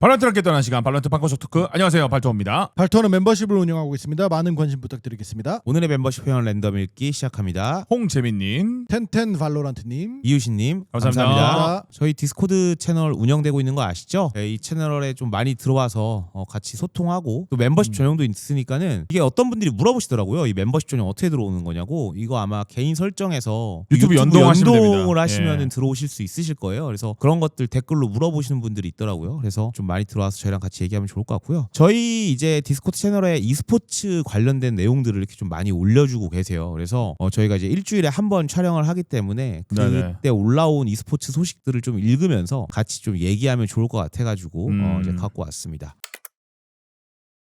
발로란트 함께 떠나는 시간 발로란트 방구석 토크. 안녕하세요, 발토입니다. 발토는 멤버십을 운영하고 있습니다. 많은 관심 부탁드리겠습니다. 오늘의 멤버십 회원 랜덤 읽기 시작합니다. 홍재민님, 텐텐 발로란트님 이유신님 감사합니다. 저희 디스코드 채널 운영되고 있는 거 아시죠? 네, 이 채널에 좀 많이 들어와서 같이 소통하고 또 멤버십 전용도 있으니까는 이게 어떤 분들이 물어보시더라고요. 이 멤버십 전용 어떻게 들어오는 거냐고. 이거 아마 개인 설정에서 유튜브 연동하시면 연동을 됩니다. 하시면 예. 들어오실 수 있으실 거예요. 그래서 그런 것들 댓글로 물어보시는 분들이 있더라고요. 그래서 좀 많이 들어와서 저희랑 같이 얘기하면 좋을 것 같고요. 저희 이제 디스코드 채널에 e스포츠 관련된 내용들을 이렇게 좀 많이 올려주고 계세요. 그래서 저희가 이제 일주일에 한 번 촬영을 하기 때문에 네네. 그때 올라온 e스포츠 소식들을 좀 읽으면서 같이 좀 얘기하면 좋을 것 같아가지고 이제 갖고 왔습니다.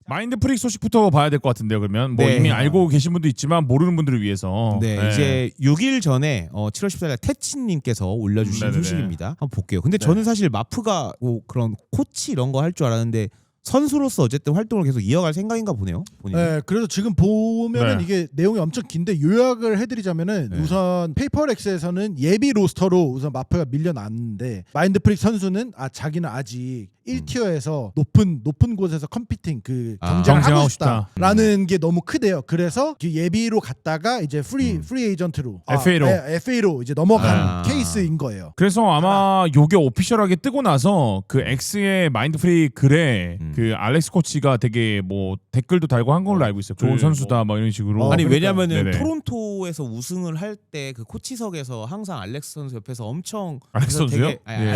마인드 프릭 소식부터 봐야 될 것 같은데요. 그러면 뭐 네. 이미 알고 계신 분도 있지만 모르는 분들을 위해서. 네, 이제 6일 전에 7월 14일 태치님께서 올려주신 네네네. 소식입니다. 한번 볼게요. 근데 저는 사실 마프가 뭐 그런 코치 이런 거 할 줄 알았는데 선수로서 어쨌든 활동을 계속 이어갈 생각인가 보네요. 본인이. 네, 그래서 지금 보면은 네. 이게 내용이 엄청 긴데 요약을 해드리자면은 네. 우선 페이퍼렉스에서는 예비 로스터로 우선 마프가 밀려났는데 마인드프릭 선수는 자기는 아직 1티어에서 높은 곳에서 컴피팅 그 경쟁을 경쟁하고 하고 싶다. 싶다라는 게 너무 크대요. 그래서 그 예비로 갔다가 이제 프리 에이전트로 FA로. FA로 이제 넘어간 아. 케이스인 거예요. 그래서 아마 요게 오피셜하게 뜨고 나서 그 X의 마인드 프릭 글에 그 알렉스 코치가 되게 뭐 댓글도 달고 한 걸로 알고 있어요. 좋은 그 선수다 뭐 이런 식으로. 아니 그러니까. 왜냐면은 네네. 토론토에서 우승을 할 때 그 코치석에서 항상 알렉스 선수 옆에서 엄청 알렉스 선수요? 되게, 아니, 예.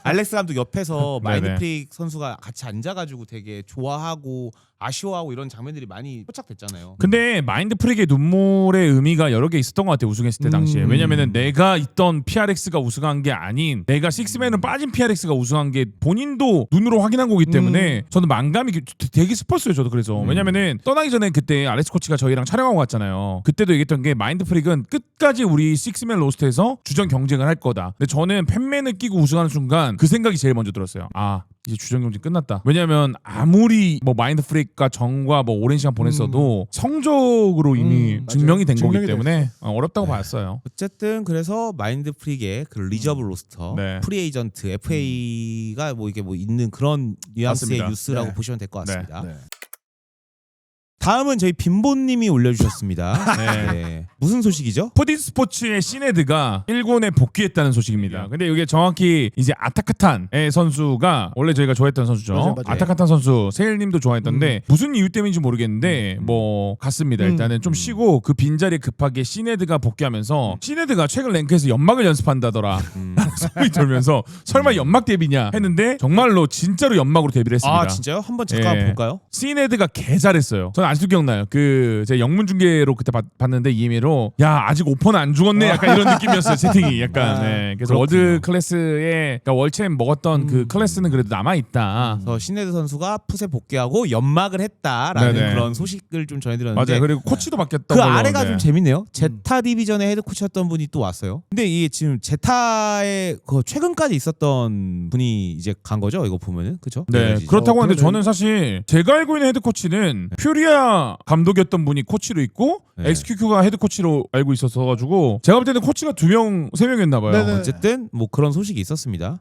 알렉스 감독 옆에서 네네. 마인드프릭 선수가 같이 앉아가지고 되게 좋아하고 아쉬워하고 이런 장면들이 많이 포착됐잖아요. 근데 마인드 프릭의 눈물의 의미가 여러 개 있었던 것 같아요. 우승했을 때 당시에. 왜냐면은 내가 있던 PRX가 우승한 게 아닌 내가 식스맨은 빠진 PRX가 우승한 게 본인도 눈으로 확인한 거기 때문에 저는 만감이 되게 슬펐어요. 저도 그래서. 왜냐면은 떠나기 전에 그때 알렉스 코치가 저희랑 촬영하고 갔잖아요. 그때도 얘기했던 게 마인드 프릭은 끝까지 우리 식스맨 로스트에서 주전 경쟁을 할 거다. 근데 저는 팬맨을 끼고 우승하는 순간 그 생각이 제일 먼저 들었어요. 이제 주전 경쟁 끝났다. 왜냐면 아무리 뭐 마인드 프릭과 정과 뭐 오랜 시간 보냈어도 성적으로 이미 맞아요. 증명이 된 거기 증명이 때문에 어렵다고 봤어요. 어쨌든 그래서 마인드프릭의 그 리저브 로스터, 네. 프리에이전트, FA가 뭐 이게 뭐 있는 그런 뉘앙스의 맞습니다. 뉴스라고 네. 보시면 될 것 같습니다. 네. 다음은 저희 빈보님이 올려주셨습니다. 네. 네. 무슨 소식이죠? 푸디 스포츠의 시네드가 일본에 복귀했다는 소식입니다. 근데 이게 정확히 이제 아타카탄의 선수가 원래 저희가 좋아했던 선수죠. 맞아요. 아타카탄 선수 세일님도 좋아했던데 무슨 이유 때문인지 모르겠는데 뭐 갔습니다. 일단은 좀 쉬고 그 빈자리에 급하게 시네드가 복귀하면서 시네드가 최근 랭크에서 연막을 연습한다더라 소문이 돌면서 설마 연막 데뷔냐 했는데 정말로 진짜로 연막으로 데뷔를 했습니다. 아 진짜요? 한번 잠깐 예. 볼까요? 시네드가 개 잘했어요. 저는 아직도 기억나요. 그 제 영문 중계로 그때 봤는데 이메로 야 아직 오퍼는 안 죽었네 약간 이런 느낌이었어요. 채팅이 약간. 네. 그래서 그렇군요. 월드 클래스에 그러니까 월챔 먹었던 그 클래스는 그래도 남아 있다. 그래서 시네드 선수가 풋에 복귀하고 연막을 했다라는 네네. 그런 소식을 좀 전해드렸는데 맞아요. 그리고 코치도 바뀌었던 그 걸로. 아래가 네. 좀 재밌네요. 제타 디비전의 헤드 코치였던 분이 또 왔어요. 근데 이게 지금 제타의 그 최근까지 있었던 분이 이제 간 거죠? 이거 보면은 그죠? 네, 그렇다고 하는데 저는 사실 제가 알고 있는 헤드 코치는 퓨리아 감독이었던 분이 코치로 있고 네. XQQ가 헤드 코치로 알고 있어서 가지고 제가 볼 때는 코치가 2명, 3명이었나 봐요. 네네. 어쨌든 뭐 그런 소식이 있었습니다.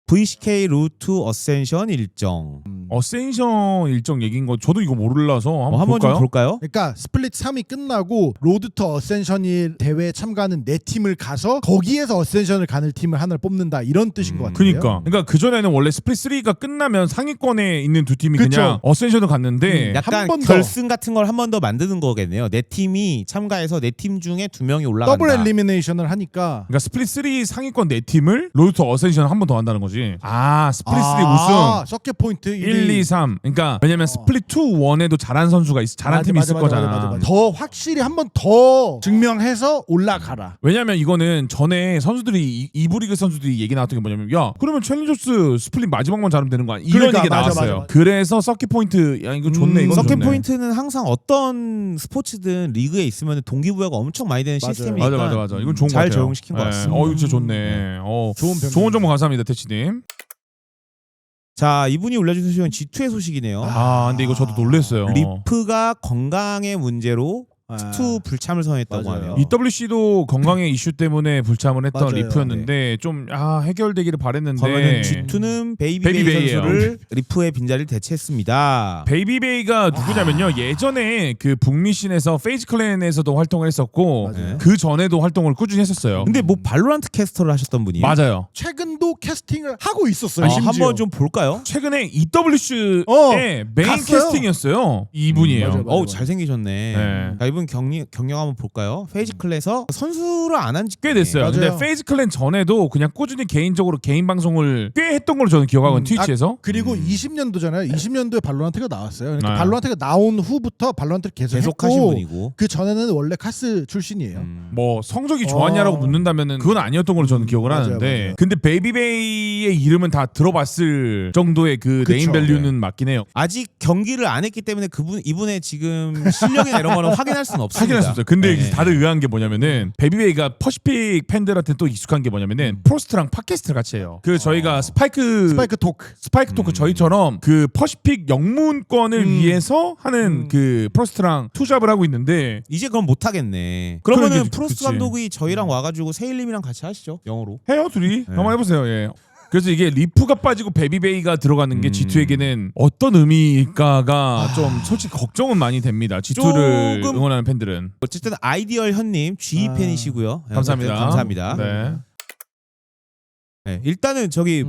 VCK 루트 어센션 일정 어센션 일정 얘기인 거 저도 이거 몰라서 한번 한번 좀 볼까요? 볼까요? 그러니까 스플릿 3이 끝나고 로드 투 어센션이 대회에 참가하는 4팀을 가서 거기에서 어센션을 가는 팀을 하나를 뽑는다 이런 뜻인 것 같은데요. 그러니까 그 전에는 원래 스플릿 3가 끝나면 상위권에 있는 두 팀이 그쵸. 그냥 어센션을 갔는데 약간 번 더. 결승 같은 걸 한 번 더 만드는 거겠네요. 네 팀이 참가해서 네 팀 중에 2명이 올라간다. 더블 엘리미네이션을 하니까 그러니까 스플릿 3 상위권 4팀을 로드 투 어센션 한 번 더 한다는 거지. 스플릿 3 우승 서킷 포인트 1, 2, 3. 그러니까 왜냐면 스플릿 2, 1에도 잘한 선수가 잘한 팀이 있을 거잖아. 더 확실히 한 번 더 증명해서 올라가라. 왜냐면 이거는 전에 선수들이 이브리그 선수들이 얘기 나왔던 게 뭐냐면 야 그러면 챌린저스 스플릿 마지막만 잘하면 되는 거 아니야? 이런 그러니까, 얘기 맞아, 나왔어요. 맞아, 맞아. 그래서 서킷 포인트 야 이거 좋네 이건 서킷 좋네. 포인트는 항상 어떤 스포츠든 리그에 있으면 동기부여가 엄청 많이 되는 맞아요. 시스템이니까 맞아. 이건 좋은 거 잘 같아요. 적용시킨 것 같습니다. 이거 진짜 좋네. 좋은 정보 감사합니다, 태치님. 자 이분이 올려주신 G2의 소식이네요. 근데 이거 저도 놀랐어요. 리프가 건강의 문제로 투 불참을 선언했다고 맞아요. 하네요. EWC도 건강의 이슈 때문에 불참을 했던 맞아요. 리프였는데 좀 해결되기를 바랬는데 그러면은 G2는 베이비베이 베이비베이예요. 선수를 리프의 빈자리를 대체했습니다. 베이비베이가 누구냐면요. 예전에 그 북미신에서 페이즈 클랜에서도 활동을 했었고 맞아요. 그 전에도 활동을 꾸준히 했었어요. 근데 뭐 발로란트 캐스터를 하셨던 분이에요. 맞아요. 최근도 캐스팅을 하고 있었어요. 아, 심지어. 한번 좀 볼까요? 최근에 EWC의 메인 갔어요. 캐스팅이었어요. 이분이에요. 맞아요. 어우 잘생기셨네. 네. 자, 이분 경력 한번 볼까요? 페이지 클랜에서 선수를 안 한 지 꽤 됐어요. 맞아요. 근데 페이즈 클랜 전에도 그냥 꾸준히 개인적으로 개인 방송을 꽤 했던 걸로 저는 기억하거든요. 트위치에서. 그리고 20년도잖아요. 20년도에 발로란트가 나왔어요. 그러니까 네. 발로란트가 나온 후부터 발로란트를 계속 계속하신 했고 분이고. 그 전에는 원래 카스 출신이에요. 뭐 성적이 좋았냐라고 묻는다면은 그건 아니었던 걸로 저는 기억을 맞아요, 하는데 맞아요. 근데 베이비베이의 이름은 다 들어봤을 정도의 그 그쵸. 네임 밸류는 맞긴 해요. 아직 경기를 안 했기 때문에 이분의 지금 실력이나 이런 거는 확인할 수는 없습니다. 확인할 수 없어요. 근데 네. 다들 의아한 게 뭐냐면은 베이비베이가 퍼시픽 팬들한테 또 익숙한 게 뭐냐면은 프로스트랑 팟캐스트를 같이 해요. 그 저희가 스파이크 토크 저희처럼 그 퍼시픽 영문권을 위해서 하는 그 프로스트랑 투잡을 하고 있는데 이제 그럼 못 하겠네. 그러면은 그러게, 프로스트 그치. 감독이 저희랑 와가지고 세일님이랑 같이 하시죠 영어로. 해요 둘이 한번 해보세요. 예. 그래서 이게 리프가 빠지고 베이비베이가 들어가는 게 G2에게는 어떤 의미일까가 좀 솔직히 걱정은 많이 됩니다. G2를 조금- 응원하는 팬들은. 어쨌든 아이디얼 현님 G 팬이시고요. 감사합니다. 감사합니다. 네. 네, 일단은 저기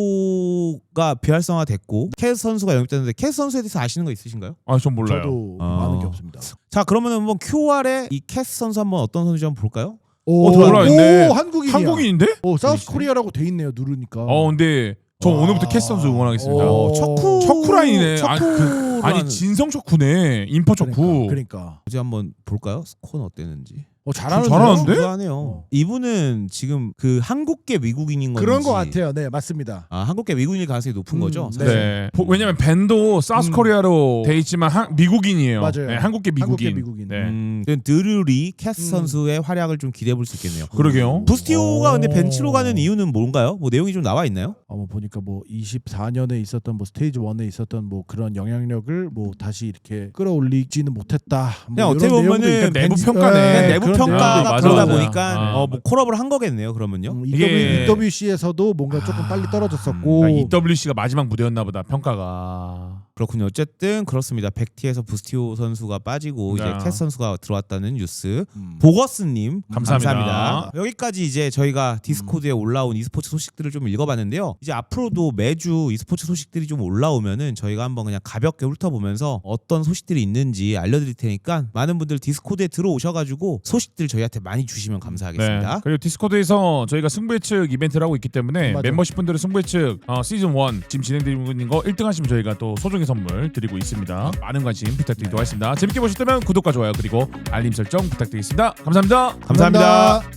부스티오가 비활성화됐고 캐스 선수가 영입됐는데 캐스 선수에 대해서 아시는 거 있으신가요? 아, 전 몰라요. 저도 어. 많은 게 없습니다. 자 그러면은 한번 QR에 이 캐스 선수 한번 어떤 선수인지 한번 볼까요? 들어와 있네. 한국인이야. 한국인인데? 사우스 코리아라고 돼 있네요. 누르니까. 근데 저 오늘부터 캐스 선수 응원하겠습니다. 척쿠 척쿠라인이네. 척쿠라는- 아니 진성 척쿠네. 인퍼 척쿠. 그러니까. 이제 한번 볼까요? 스코어는 어땠는지. 잘하는데요? 잘하는데? 하네요. 이분은 지금 그 한국계 미국인인 건지 그런 거 같아요. 네, 맞습니다. 아 한국계 미국인일 가능성이 높은 거죠. 네. 네. 왜냐면 밴도 사우스 코리아로 돼 있지만 미국인이에요. 맞아요. 네, 한국계 미국인. 한국계 미국인. 네. 드르리 캐스 선수의 활약을 좀 기대해 볼 수 있겠네요. 그러게요. 부스티오가 근데 벤치로 가는 이유는 뭔가요? 뭐 내용이 좀 나와 있나요? 뭐 보니까 뭐 24년에 있었던 뭐 스테이지 1에 있었던 뭐 그런 영향력을 뭐 다시 이렇게 끌어올리지는 못했다. 뭐 그냥 이런 어떻게 보면은 내용도 있다. 내부 벤치- 평가네. 네, 그냥 내부 그런 평가가 내용도 맞아, 그러다 맞아. 보니까 뭐 콜업을 한 거겠네요. 그러면요. 이게- EWC에서도 뭔가 조금 빨리 떨어졌었고 그러니까 EWC가 마지막 무대였나 보다. 평가가. 그렇군요. 어쨌든 그렇습니다. 백티에서 부스티오 선수가 빠지고 네. 이제 캐스 선수가 들어왔다는 뉴스. 음. 보거스님 감사합니다. 여기까지 이제 저희가 디스코드에 올라온 e스포츠 소식들을 좀 읽어봤는데요. 이제 앞으로도 매주 e스포츠 소식들이 좀 올라오면은 저희가 한번 그냥 가볍게 훑어보면서 어떤 소식들이 있는지 알려드릴 테니까 많은 분들 디스코드에 들어오셔가지고 소식들 저희한테 많이 주시면 감사하겠습니다. 네. 그리고 디스코드에서 저희가 승부 예측 이벤트를 하고 있기 때문에 맞아. 멤버십 분들의 승부 예측 시즌 1 지금 진행되고 있는 거 1등 하시면 저희가 또 소정의 선물 드리고 있습니다. 많은 관심 부탁드리도록 하겠습니다. 재밌게 보셨다면 구독과 좋아요 그리고 알림 설정 부탁드리겠습니다. 감사합니다. 감사합니다.